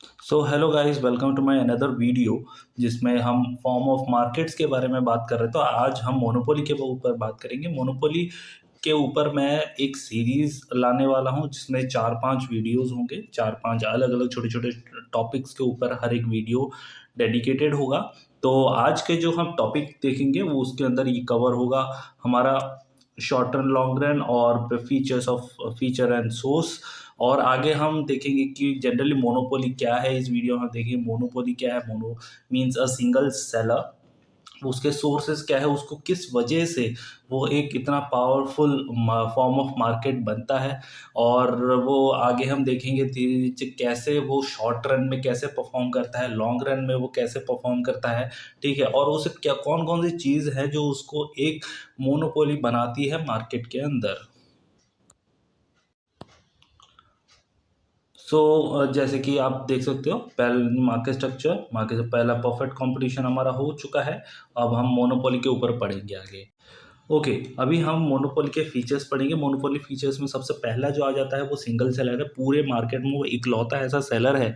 So hello guys, welcome to my another video जिसमें हम form of markets के बारे में बात कर रहे हैं। तो आज हम मोनोपोली के ऊपर बात करेंगे। मोनोपोली के ऊपर मैं एक सीरीज लाने वाला हूं जिसमें 4-5 वीडियोस होंगे। 4-5 अलग अलग छोटे छोटे टॉपिक्स के ऊपर हर एक वीडियो डेडिकेटेड होगा। तो आज के जो हम टॉपिक देखेंगे वो उसके अंदर ये कवर होगा हमारा शॉर्ट रन, लॉन्ग रन और features of feature and source. और आगे हम देखेंगे कि जनरली मोनोपोली क्या है। इस वीडियो में देखेंगे मोनोपोली क्या है। Mono means a single seller. उसके सोर्सेस क्या है, उसको किस वजह से वो एक इतना पावरफुल फॉर्म ऑफ मार्केट बनता है। और वो आगे हम देखेंगे धीरे धीरे कैसे वो शॉर्ट रन में कैसे परफॉर्म करता है, लॉन्ग रन में वो कैसे परफॉर्म करता है। ठीक है, और उसे क्या कौन कौन सी चीज़ है जो उसको एक मोनोपोली बनाती है मार्केट के अंदर। जैसे कि आप देख सकते हो, पहले मार्केट से पहला परफेक्ट कंपटीशन हमारा हो चुका है। अब हम मोनोपोली के ऊपर पढ़ेंगे आगे। ओके, अभी हम मोनोपोली के फीचर्स पढ़ेंगे। मोनोपोली फीचर्स में सबसे पहला जो आ जाता है वो सिंगल सेलर है। पूरे मार्केट में वो इकलौता ऐसा सेलर है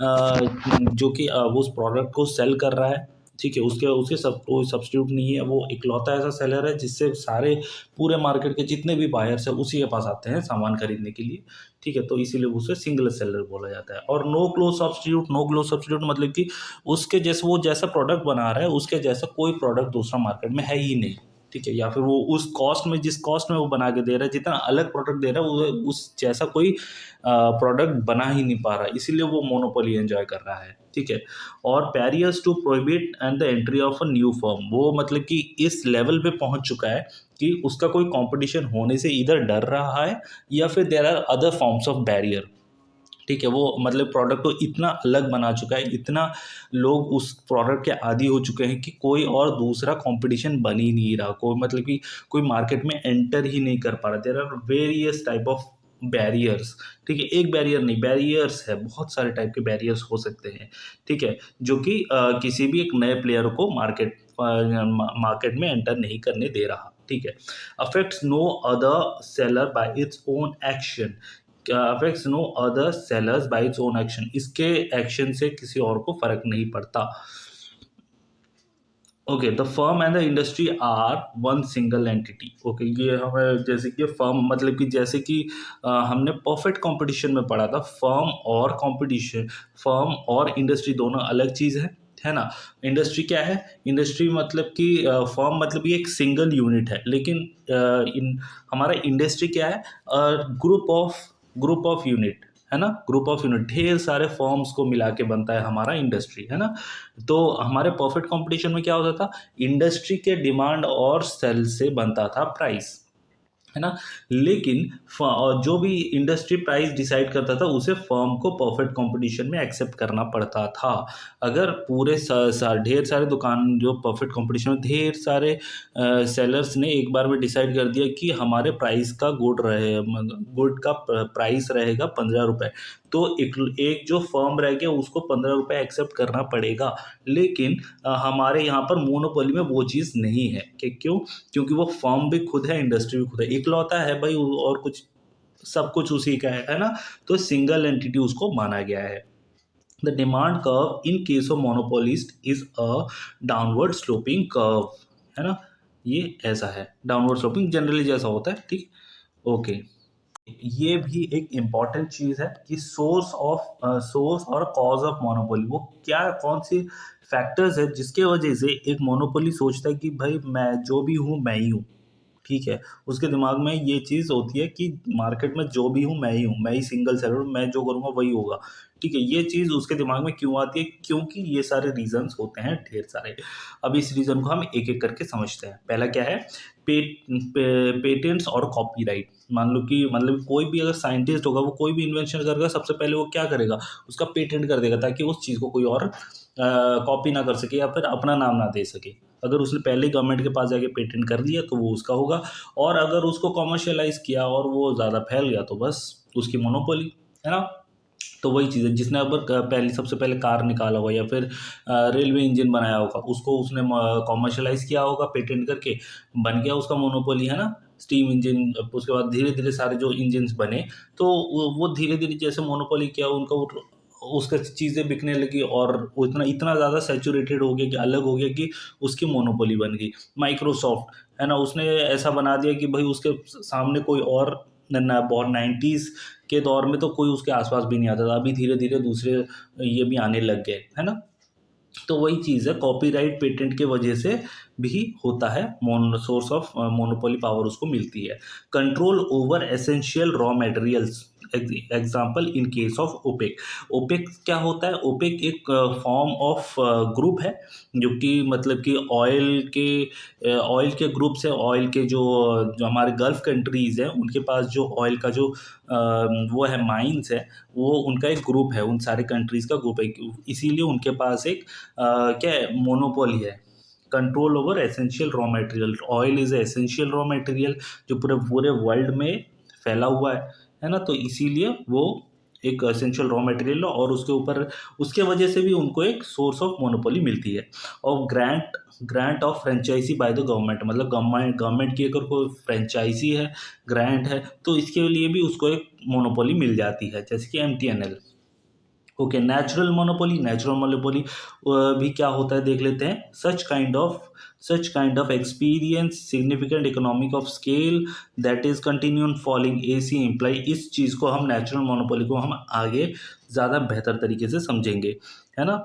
जो कि वो उस प्रोडक्ट को सेल कर रहा है। ठीक है, उसके उसके सब कोई सब्स्टिट्यूट नहीं है। वो इकलौता ऐसा सेलर है जिससे सारे पूरे मार्केट के जितने भी बायर्स हैं उसी के पास आते हैं सामान खरीदने के लिए। ठीक है, तो इसीलिए उसे सिंगल सेलर बोला जाता है। और नो क्लोज सब्स्टिट्यूट मतलब कि उसके जैसे वो जैसा प्रोडक्ट बना रहा है उसके जैसा कोई प्रोडक्ट दूसरा मार्केट में है ही नहीं। ठीक है, या फिर वो उस कॉस्ट में जिस कॉस्ट में वो बना के दे रहा है, जितना अलग प्रोडक्ट दे रहा है वो उस जैसा कोई प्रोडक्ट बना ही नहीं पा रहा, इसीलिए वो मोनोपोली एंजॉय कर रहा है। ठीक है, और barriers to prohibit and the entry of a new firm, वो मतलब कि इस लेवल पे पहुंच चुका है कि उसका कोई कंपटीशन होने से इधर डर रहा है या फिर there are other forms of barrier. ठीक है, वो मतलब प्रोडक्ट को इतना अलग बना चुका है, इतना लोग उस प्रोडक्ट के आदी हो चुके हैं कि कोई और दूसरा कंपटीशन बन ही नहीं रहा। कोई मतलब कि कोई मार्केट में एंटर ही नहीं कर पा रहा। There are various type of barriers. ठीक है, एक बैरियर नहीं, बैरियर्स है, बहुत सारे टाइप के बैरियर्स हो सकते हैं। ठीक है, जो कि किसी भी एक नए प्लेयर को मार्केट में एंटर नहीं करने दे रहा। ठीक है, affects no other seller by its own action, affects no other sellers by its own action, इसके एक्शन से किसी और को फर्क नहीं पड़ता। Okay, the firm and the industry are one single entity. Okay, ये हमें जैसे कि फर्म मतलब कि जैसे कि हमने परफेक्ट कंपटीशन में पढ़ा था, फर्म और इंडस्ट्री दोनों अलग चीज़ है ना। इंडस्ट्री क्या है? इंडस्ट्री मतलब कि फर्म मतलब ये एक सिंगल यूनिट है, लेकिन हमारा इंडस्ट्री क्या है? ग्रुप ऑफ यूनिट, है ना। ग्रुप ऑफ यूनिट, ढेर सारे फॉर्म्स को मिला के बनता है हमारा इंडस्ट्री, है ना। तो हमारे परफेक्ट कंपटीशन में क्या होता था? इंडस्ट्री के डिमांड और सेल से बनता था प्राइस, है ना। लेकिन जो भी इंडस्ट्री प्राइस डिसाइड करता था उसे फर्म को परफेक्ट कंपटीशन में एक्सेप्ट करना पड़ता था। अगर पूरे ढेर सारे दुकान जो परफेक्ट कंपटीशन में ढेर सारे सेलर्स ने एक बार में डिसाइड कर दिया कि हमारे प्राइस का गुड का प्राइस रहेगा 15 रुपये, तो एक जो फर्म रह गया उसको 15 रुपये एक्सेप्ट करना पड़ेगा। लेकिन हमारे यहाँ पर मोनोपोली में वो चीज़ नहीं है कि क्यों? क्योंकि वो फर्म भी खुद है, इंडस्ट्री भी खुद है, इकलौता है भाई, और कुछ सब कुछ उसी का है ना। तो सिंगल एंटिटी उसको माना गया है। The demand curve in case of monopolist is a downward sloping curve, है ना। ये ऐसा है, डाउनवर्ड स्लोपिंग जनरली जैसा होता है। ठीक, ओके। ये भी एक इम्पॉर्टेंट चीज़ है कि सोर्स और कॉज ऑफ मोनोपोली, वो क्या कौन सी फैक्टर्स है जिसके वजह से एक मोनोपोली सोचता है कि भाई मैं जो भी हूँ मैं ही हूँ। ठीक है, उसके दिमाग में ये चीज़ होती है कि मार्केट में जो भी हूँ मैं ही हूँ, मैं ही सिंगल सेलर हूँ, मैं जो करूँगा वही होगा। ठीक है, ये चीज़ उसके दिमाग में क्यों आती है? क्योंकि ये सारे रीजंस होते हैं ढेर सारे। अब इस रीजन को हम एक एक करके समझते हैं। पहला क्या है? पेटेंट्स और कॉपीराइट। मान लो कि मतलब कोई भी अगर साइंटिस्ट होगा, वो कोई भी इन्वेंशन करेगा, सबसे पहले वो क्या करेगा? उसका पेटेंट कर देगा, ताकि उस चीज़ को कोई और कॉपी ना कर सके या फिर अपना नाम ना दे सके। अगर उसने पहले गवर्नमेंट के पास जाके पेटेंट कर दिया तो वो उसका होगा। और अगर उसको कॉमर्शियलाइज किया और वो ज़्यादा फैल गया तो बस उसकी मोनोपोली, है ना। तो वही चीज़ है, जिसने अब पहले सबसे पहले कार निकाला होगा या फिर रेलवे इंजन बनाया होगा, उसको उसने कॉमर्शियलाइज किया होगा पेटेंट करके, बन गया उसका मोनोपोली, है ना। स्टीम इंजन, उसके बाद धीरे धीरे सारे जो इंजन्स बने, तो वो धीरे धीरे जैसे मोनोपोली किया उनका उसका चीज़ें बिकने लगी और वो इतना इतना ज़्यादा सैचुरेटेड हो गया कि अलग हो गया कि उसकी मोनोपोली बन गई। माइक्रोसॉफ्ट है ना, उसने ऐसा बना दिया कि भाई उसके सामने कोई और बहुत 90s के दौर में तो कोई उसके आसपास भी नहीं आता था, अभी धीरे धीरे दूसरे ये भी आने लग गए, है ना। तो वही चीज़ है, कॉपीराइट पेटेंट के वजह से भी होता है, सोर्स ऑफ मोनोपोली पावर उसको मिलती है। Control over essential raw materials, example in case of OPEC. OPEC क्या होता है? ओपेक एक फॉर्म ऑफ ग्रुप है, जो कि मतलब कि ऑयल के ग्रुप से, ऑयल के जो जो हमारे गल्फ कंट्रीज़ हैं उनके पास जो ऑयल का जो वो है माइंस है, वो उनका एक ग्रुप है, उन सारे कंट्रीज़ का ग्रुप है, इसीलिए उनके पास एक क्या है, मोनोपोली है। Control over essential raw material, oil is essential raw material जो पूरे पूरे वर्ल्ड में फैला हुआ है ना, तो इसीलिए वो एक एसेंशियल रॉ मटेरियल है और उसके ऊपर उसके वजह से भी उनको एक सोर्स ऑफ मोनोपोली मिलती है। और grant of franchisee by the government, मतलब गवर्नमेंट की अगर कोई फ्रेंचाइजी है, ग्रांट है, तो इसके लिए भी उसको एक मोनोपोली मिल जाती है, जैसे कि एमटीएनएल। ओके, नेचुरल मोनोपोली भी क्या होता है देख लेते हैं। Such kind of experience significant economic of scale that is continue falling AC imply, इस चीज़ को हम नेचुरल मोनोपोली को हम आगे ज़्यादा बेहतर तरीके से समझेंगे, है ना,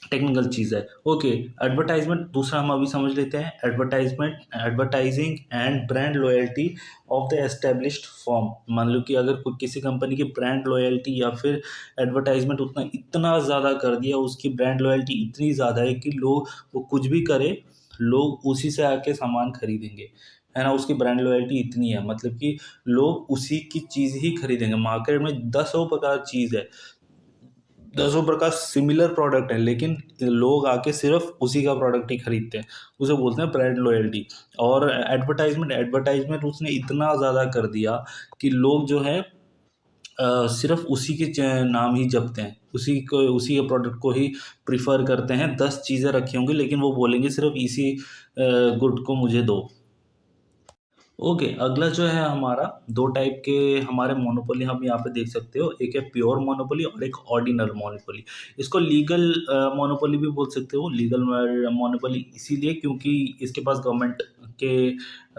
टेक्निकल चीज़ है। ओके, एडवर्टाइजमेंट दूसरा हम अभी समझ लेते हैं। Advertising and brand loyalty of the established form. मान लो कि अगर कोई किसी कंपनी की ब्रांड लॉयल्टी या फिर एडवर्टाइजमेंट इतना ज़्यादा कर दिया, उसकी ब्रांड लॉयल्टी इतनी ज़्यादा है कि लोग वो कुछ भी करे, लोग उसी से आके सामान खरीदेंगे, है ना। उसकी ब्रांड लॉयल्टी इतनी है, मतलब कि लोग उसी की चीज़ ही खरीदेंगे। मार्केट में दसों प्रकार चीज़ है, दसों प्रकार सिमिलर प्रोडक्ट है, लेकिन लोग आके सिर्फ उसी का प्रोडक्ट ही खरीदते हैं, उसे बोलते हैं ब्रांड लॉयल्टी। और एडवर्टाइजमेंट उसने इतना ज़्यादा कर दिया कि लोग जो है सिर्फ उसी के नाम ही जपते हैं, उसी के प्रोडक्ट को ही प्रिफर करते हैं। 10 चीज़ें रखी होंगी लेकिन वो बोलेंगे सिर्फ इसी गुड को मुझे दो। ओके, अगला जो है हमारा, दो टाइप के हमारे मोनोपोली हम यहाँ पे देख सकते हो। एक है प्योर मोनोपोली और एक ऑर्डिनल मोनोपोली। इसको लीगल मोनोपोली भी बोल सकते हो। लीगल मोनोपोली इसीलिए क्योंकि इसके पास गवर्नमेंट के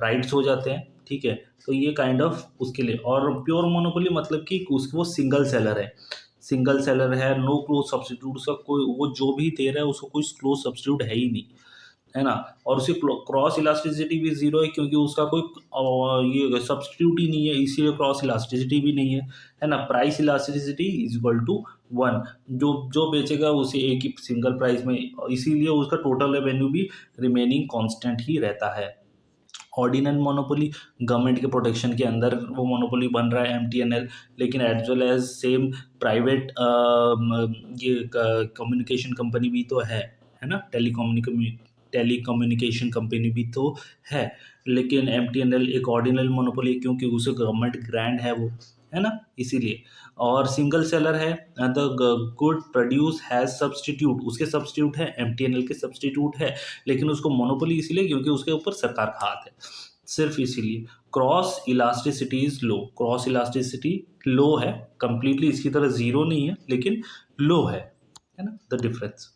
राइट्स हो जाते हैं, ठीक है, तो ये काइंड ऑफ उसके लिए। और प्योर मोनोपोली मतलब कि वो सिंगल सेलर है, नो क्लोज सब्सटीट्यूट, उसका कोई, वो जो भी दे रहा है उसको कोई क्लोज सब्सटीट्यूट है ही नहीं, है ना। और उसकी क्रॉस इलास्टिसिटी भी जीरो है, क्योंकि उसका कोई ये सब्सटीट्यूट ही नहीं है, इसीलिए क्रॉस इलास्टिसिटी भी नहीं है ना। Price elasticity is equal to 1, जो जो बेचेगा उसे एक ही सिंगल प्राइस में, इसीलिए उसका टोटल रेवेन्यू भी रिमेनिंग कांस्टेंट ही रहता है। ऑर्डिनल मोनोपोली, गवर्नमेंट के प्रोटेक्शन के अंदर वो मोनोपोली बन रहा है एमटीएनएल, लेकिन as well as same private ये कम्युनिकेशन कंपनी भी तो है ना, टेलीकम्युनिकेशन कंपनी भी तो है, लेकिन एमटीएनएल एक ऑर्डिनल मोनोपोली क्योंकि उसे गवर्नमेंट ग्रांट है वो, है ना, इसीलिए। और सिंगल सेलर है, the good produce has substitute, उसके सब्सटीट्यूट है, एमटीएनएल के सब्सटीट्यूट है, लेकिन उसको मोनोपोली इसीलिए क्योंकि उसके ऊपर सरकार का हाथ है, सिर्फ इसीलिए। Cross elasticity is low, cross elasticity low है, कंप्लीटली इसकी तरह जीरो नहीं है लेकिन लो है ना, द डिफरेंस।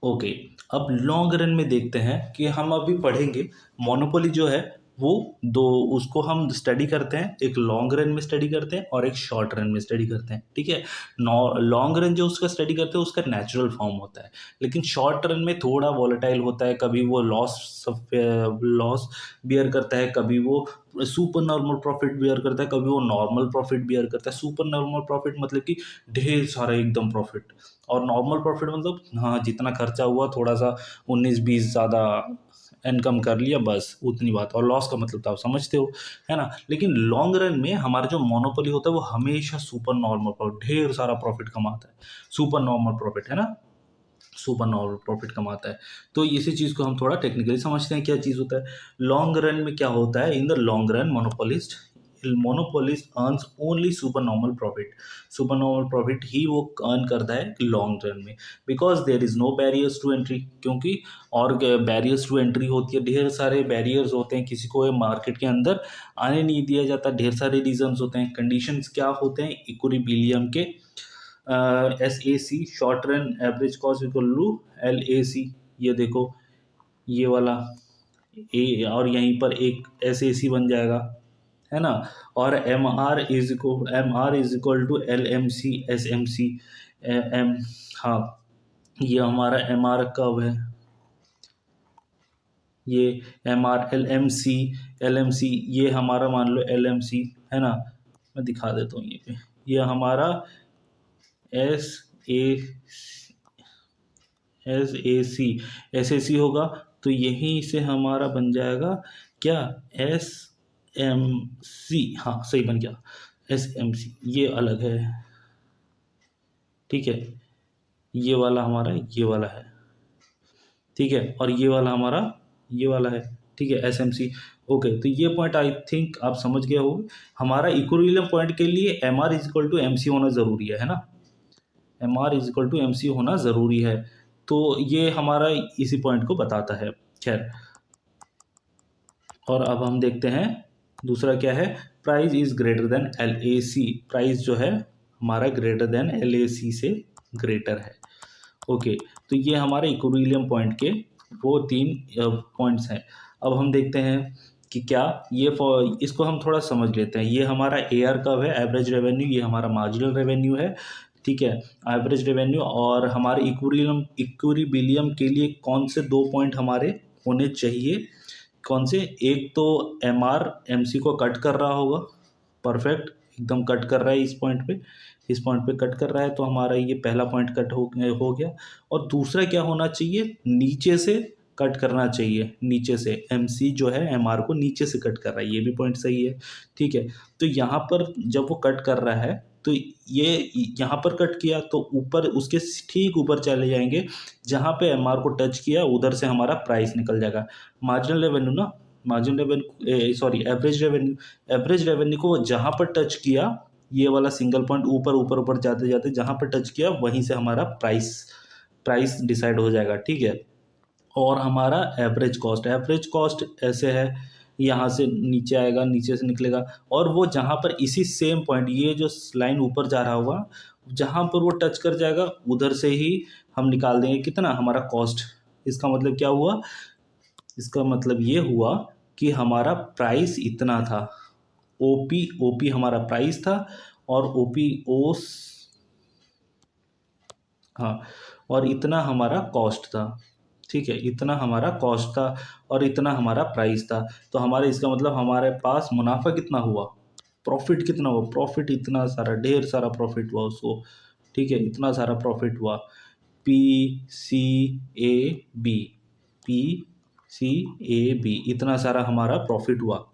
ओके, अब लॉन्ग रन में देखते हैं कि हम अभी पढ़ेंगे मोनोपोली जो है वो दो, उसको हम स्टडी करते हैं, एक लॉन्ग रन में स्टडी करते हैं और एक शॉर्ट रन में स्टडी करते हैं, ठीक है। लॉन्ग रन जो उसका स्टडी करते हैं उसका नेचुरल फॉर्म होता है, लेकिन शॉर्ट रन में थोड़ा वॉलेटाइल होता है, कभी वो लॉस बियर करता है, कभी वो सुपर नॉर्मल प्रॉफिट बियर करता है, कभी वो नॉर्मल प्रॉफिट बियर करता है। सुपर नॉर्मल प्रॉफिट मतलब कि ढेर सारा एकदम प्रॉफिट, और नॉर्मल प्रॉफिट मतलब हाँ जितना खर्चा हुआ थोड़ा सा 19-20 ज़्यादा इनकम कर लिया, बस उतनी बात। और लॉस का मतलब तो आप समझते हो, है ना। लेकिन लॉन्ग रन में हमारा जो मोनोपोली होता है वो हमेशा सुपर नॉर्मल प्रॉफिट, ढेर सारा प्रॉफिट कमाता है, सुपर नॉर्मल प्रॉफिट, है ना, सुपर नॉर्मल प्रॉफिट कमाता है। तो इसी चीज़ को हम थोड़ा टेक्निकली समझते हैं क्या चीज़ होता है। लॉन्ग रन में क्या होता है, in the long run monopolist monopolist earns only super normal profit. Super normal profit ही वो अर्न करता है लॉन्ग रन में, because there is no barriers to entry. क्योंकि और बैरियर्स टू एंट्री होती है, ढेर सारे बैरियर्स होते हैं, किसी को मार्केट के अंदर आने नहीं दिया जाता, ढेर सारे रीजंस होते हैं। कंडीशंस क्या होते हैं, इक्विलिब्रियम के SAC short run average cost equal to LAC, ये देखो ये वाला ए, और यहीं पर एक SAC बन जाएगा, है ना। और MR is equal to LMC SMC M, हाँ ये हमारा MR कब है, ये MR LMC ये हमारा मान लो LMC है ना, मैं दिखा देता हूँ ये पे, ये हमारा SAC होगा, तो यहीं से हमारा बन जाएगा क्या, SMC, हाँ सही बन गया SMC, ये अलग है, ठीक है, ये वाला हमारा ये वाला है, ठीक है, और ये वाला हमारा ये वाला है, ठीक है, SMC। ओके, तो ये पॉइंट आई थिंक आप समझ गए हो। हमारा इक्विलिब्रियम पॉइंट के लिए MR is equal to MC होना ज़रूरी है ना, MR is equal to MC होना ज़रूरी है, तो ये हमारा इसी पॉइंट को बताता है। खैर, और अब हम देखते हैं दूसरा क्या है, price is greater than LAC, price जो है हमारा ग्रेटर देन LAC से ग्रेटर है। ओके, तो ये हमारे इक्विलिब्रियम पॉइंट के वो 3 पॉइंट्स हैं। अब हम देखते हैं कि क्या ये इसको हम थोड़ा समझ लेते हैं। ये हमारा AR कब है, एवरेज रेवेन्यू, ये हमारा मार्जिनल रेवेन्यू है, ठीक है, एवरेज रेवेन्यू। और हमारे इक्विलिब्रियम के लिए कौन से 2 पॉइंट हमारे होने चाहिए, कौन से, एक तो MR MC को कट कर रहा होगा, परफेक्ट एकदम कट कर रहा है इस पॉइंट पे, इस पॉइंट पे कट कर रहा है, तो हमारा ये पहला पॉइंट कट हो गया। और दूसरा क्या होना चाहिए, नीचे से कट करना चाहिए, नीचे से MC जो है MR को नीचे से कट कर रहा है, ये भी पॉइंट सही है, ठीक है। तो यहाँ पर जब वो कट कर रहा है तो ये यहाँ पर कट किया तो ऊपर उसके ठीक ऊपर चले जाएंगे, जहाँ पे MR को टच किया उधर से हमारा प्राइस निकल जाएगा। मार्जिनल रेवेन्यू ना, marginal revenue sorry average revenue को जहाँ पर टच किया, ये वाला सिंगल पॉइंट ऊपर ऊपर ऊपर जाते जाते जहाँ पर टच किया वहीं से हमारा प्राइस डिसाइड हो जाएगा, ठीक है। और हमारा एवरेज कॉस्ट ऐसे है, यहाँ से नीचे आएगा, नीचे से निकलेगा, और वो जहाँ पर इसी सेम पॉइंट, ये जो लाइन ऊपर जा रहा होगा, जहाँ पर वो टच कर जाएगा उधर से ही हम निकाल देंगे कितना, हमारा कॉस्ट। इसका मतलब क्या हुआ, इसका मतलब ये हुआ कि हमारा प्राइस इतना था, ओपी हमारा प्राइस था, और ओस, हाँ, और इतना हमारा कॉस्ट था, ठीक है, इतना हमारा कॉस्ट था और इतना हमारा प्राइस था। तो हमारे इसका मतलब हमारे पास मुनाफा कितना हुआ, प्रॉफिट कितना हुआ, प्रॉफिट इतना सारा, ढेर सारा प्रॉफिट हुआ उसको, ठीक है, इतना सारा प्रॉफिट हुआ, PCAB, PCAB, इतना सारा हमारा प्रॉफिट हुआ,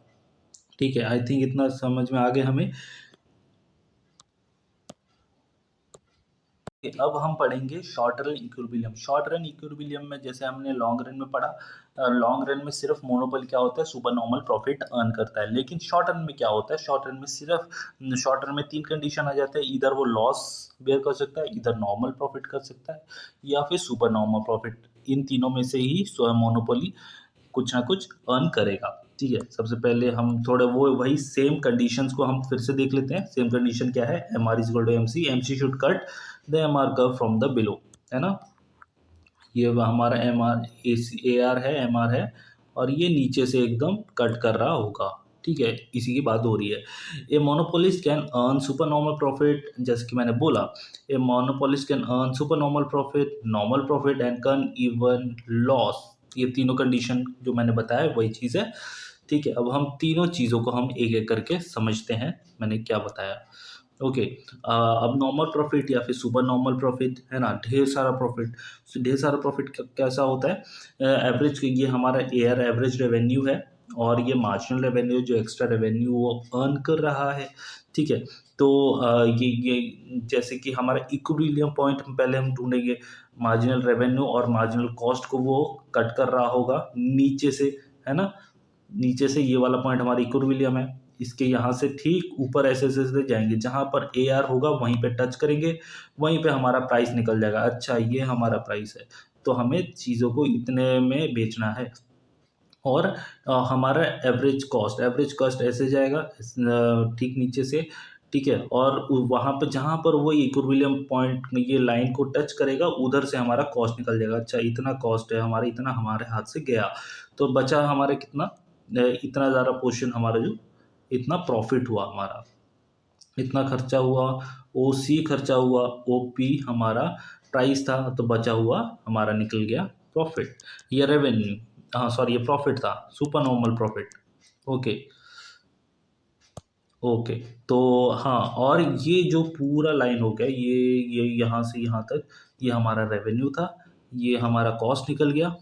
ठीक है। आई थिंक इतना समझ में आ गया हमें। अब हम पढ़ेंगे short run equilibrium. Short run equilibrium में जैसे हमने लॉन्ग रन में पढ़ा, लॉन्ग रन में सिर्फ मोनोपोली क्या होता है, सुपर नॉर्मल प्रॉफिट अर्न करता है। लेकिन शॉर्ट रन में क्या होता है, शॉर्ट रन में सिर्फ शॉर्ट रन में 3 कंडीशन आ जाते हैं, इधर वो लॉस बेयर कर सकता है, इधर नॉर्मल प्रॉफिट कर सकता है, या फिर सुपर नॉर्मल प्रॉफिट। इन तीनों में से ही मोनोपोली कुछ ना कुछ अर्न करेगा, ठीक है। सबसे पहले हम थोड़े वही सेम कंडीशंस को हम फिर से देख लेते हैं। सेम कंडीशन क्या है, MR is equal to MC should cut the MR curve from the below, है ना। ये हमारा AR है, MR है, और ये नीचे से एकदम कट कर रहा होगा, ठीक है, इसी की बात हो रही है। A monopolist can earn super normal profit, जैसे कि मैंने बोला, a monopolist can earn super normal profit and can even loss. ये तीनों कंडीशन जो मैंने बताया वही चीज़ है, ठीक है। अब हम तीनों चीज़ों को हम एक एक करके समझते हैं, मैंने क्या बताया। ओके, अब नॉर्मल प्रॉफिट या फिर सुपर नॉर्मल प्रॉफिट है ना, ढेर सारा प्रॉफिट कैसा होता है, एवरेज, ये हमारा AR एवरेज रेवेन्यू है, और ये मार्जिनल रेवेन्यू जो एक्स्ट्रा रेवेन्यू वो अर्न कर रहा है, ठीक है। तो ये जैसे कि हमारा इक्विलिब्रियम पॉइंट पहले हम ढूंढेंगे, मार्जिनल रेवेन्यू और मार्जिनल कॉस्ट को वो कट कर रहा होगा नीचे से, है ना, नीचे से, ये वाला पॉइंट हमारा इक्विलिब्रियम है। इसके यहाँ से ठीक ऊपर ऐसे ऐसे ऐसे जाएंगे, जहाँ पर ए आर होगा वहीं पे टच करेंगे, वहीं पे हमारा प्राइस निकल जाएगा। अच्छा ये हमारा प्राइस है, तो हमें चीज़ों को इतने में बेचना है। और हमारा एवरेज कॉस्ट ऐसे जाएगा ठीक नीचे से, ठीक है। और वहाँ पे जहाँ पर वो इक्विलिब्रियम पॉइंट ये लाइन को टच करेगा, उधर से हमारा कॉस्ट निकल जाएगा। अच्छा इतना कॉस्ट है हमारा, इतना हमारे हाथ से गया, तो बचा हमारे कितना, इतना ज़्यादा पोर्शन हमारा जो, इतना प्रॉफिट हुआ हमारा, इतना खर्चा हुआ, ओ सी खर्चा हुआ, ओ पी हमारा प्राइस था, तो बचा हुआ हमारा निकल गया प्रॉफिट, ये रेवेन्यू, हाँ सॉरी ये प्रॉफिट था, super normal profit. Okay okay. तो हाँ, और ये जो पूरा लाइन हो गया, ये यहाँ से यहाँ तक, ये हमारा रेवेन्यू था, ये हमारा कॉस्ट निकल गया,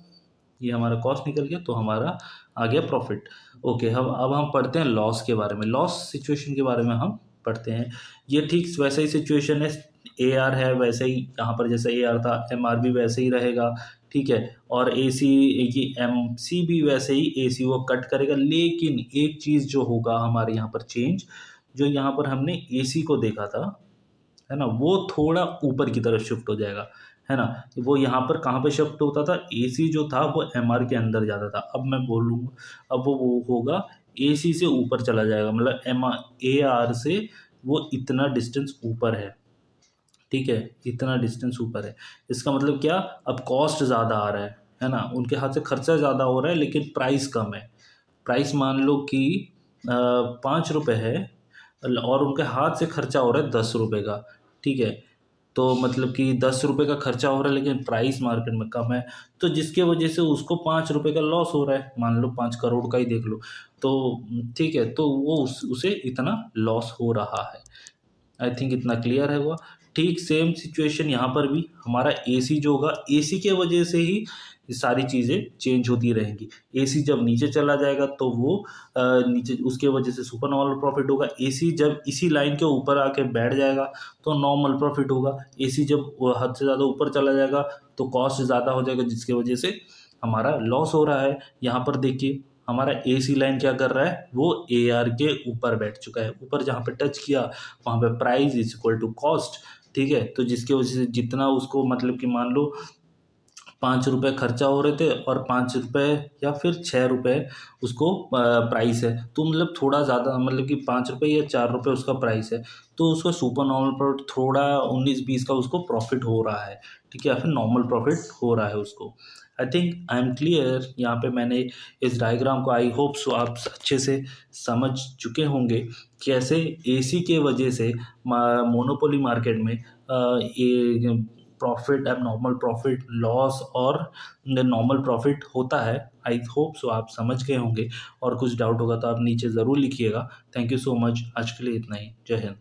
ये हमारा कॉस्ट निकल गया, तो हमारा आ गया प्रॉफिट। ओके, हम अब हम पढ़ते हैं लॉस के बारे में, लॉस सिचुएशन के बारे में हम पढ़ते हैं। ये ठीक वैसा ही सिचुएशन है, ए आर है वैसे ही, यहाँ पर जैसे ए आर था, एम आर भी वैसे ही रहेगा, ठीक है। और ए सी, ये एम सी भी वैसे ही, ए सी वो कट करेगा, लेकिन एक चीज़ जो होगा हमारे यहाँ पर चेंज, जो यहाँ पर हमने ए सी को देखा था, है ना, वो थोड़ा ऊपर की तरफ शिफ्ट हो जाएगा, है ना। वो यहाँ पर कहाँ पे शिफ्ट होता था, एसी जो था वो एमआर के अंदर जाता था, अब मैं बोलूँगा अब वो होगा एसी से ऊपर चला जाएगा, मतलब एम ए आर से वो इतना डिस्टेंस ऊपर है, ठीक है, इतना डिस्टेंस ऊपर है। इसका मतलब क्या, अब कॉस्ट ज़्यादा आ रहा है ना, उनके हाथ से खर्चा ज़्यादा हो रहा है लेकिन प्राइस कम है। प्राइस मान लो कि 5 रुपये है, और उनके हाथ से खर्चा हो रहा है 10 रुपये का, ठीक है। तो मतलब कि 10 रुपये का खर्चा हो रहा है लेकिन प्राइस मार्केट में कम है, तो जिसके वजह से उसको 5 रुपये का लॉस हो रहा है, मान लो 5 करोड़ का ही देख लो, तो ठीक है, तो वो उसे इतना लॉस हो रहा है। आई थिंक इतना क्लियर है हुआ। ठीक सेम सिचुएशन यहाँ पर भी, हमारा एसी जो होगा, एसी के वजह से ही ये सारी चीज़ें चेंज होती रहेंगी। एसी जब नीचे चला जाएगा तो वो नीचे, उसके वजह से सुपर नॉर्मल प्रॉफिट होगा। एसी जब इसी लाइन के ऊपर आके बैठ जाएगा तो नॉर्मल प्रॉफिट होगा। एसी जब हद से ज़्यादा ऊपर चला जाएगा तो कॉस्ट ज़्यादा हो जाएगा, जिसके वजह से हमारा लॉस हो रहा है। यहाँ पर देखिए हमारा एसी लाइन क्या कर रहा है, वो ए आर के ऊपर बैठ चुका है, ऊपर जहाँ पे टच किया वहाँ पे price is equal to cost, ठीक है। तो जिसकी वजह से जितना उसको, मतलब कि मान लो 5 रुपये खर्चा हो रहे थे और 5 रुपये या फिर 6 रुपये उसको प्राइस है, तो मतलब थोड़ा ज़्यादा, मतलब कि 5 रुपये या 4 रुपये उसका प्राइस है, तो उसका सुपर नॉर्मल प्रॉफिट थोड़ा 19-20 का उसको प्रॉफिट हो रहा है, ठीक है, या फिर नॉर्मल प्रॉफिट हो रहा है उसको। I think I am clear. यहाँ पे मैंने इस डायग्राम को, आई होप सो आप अच्छे से समझ चुके होंगे कैसे एसी के वजह से मोनोपोली मार्केट में ये प्रॉफिट, अब नॉर्मल प्रॉफिट, लॉस और नॉर्मल प्रॉफिट होता है। आई होप सो आप समझ गए होंगे, और कुछ डाउट होगा तो आप नीचे ज़रूर लिखिएगा। थैंक यू सो मच, आज के लिए इतना ही। जय हिंद।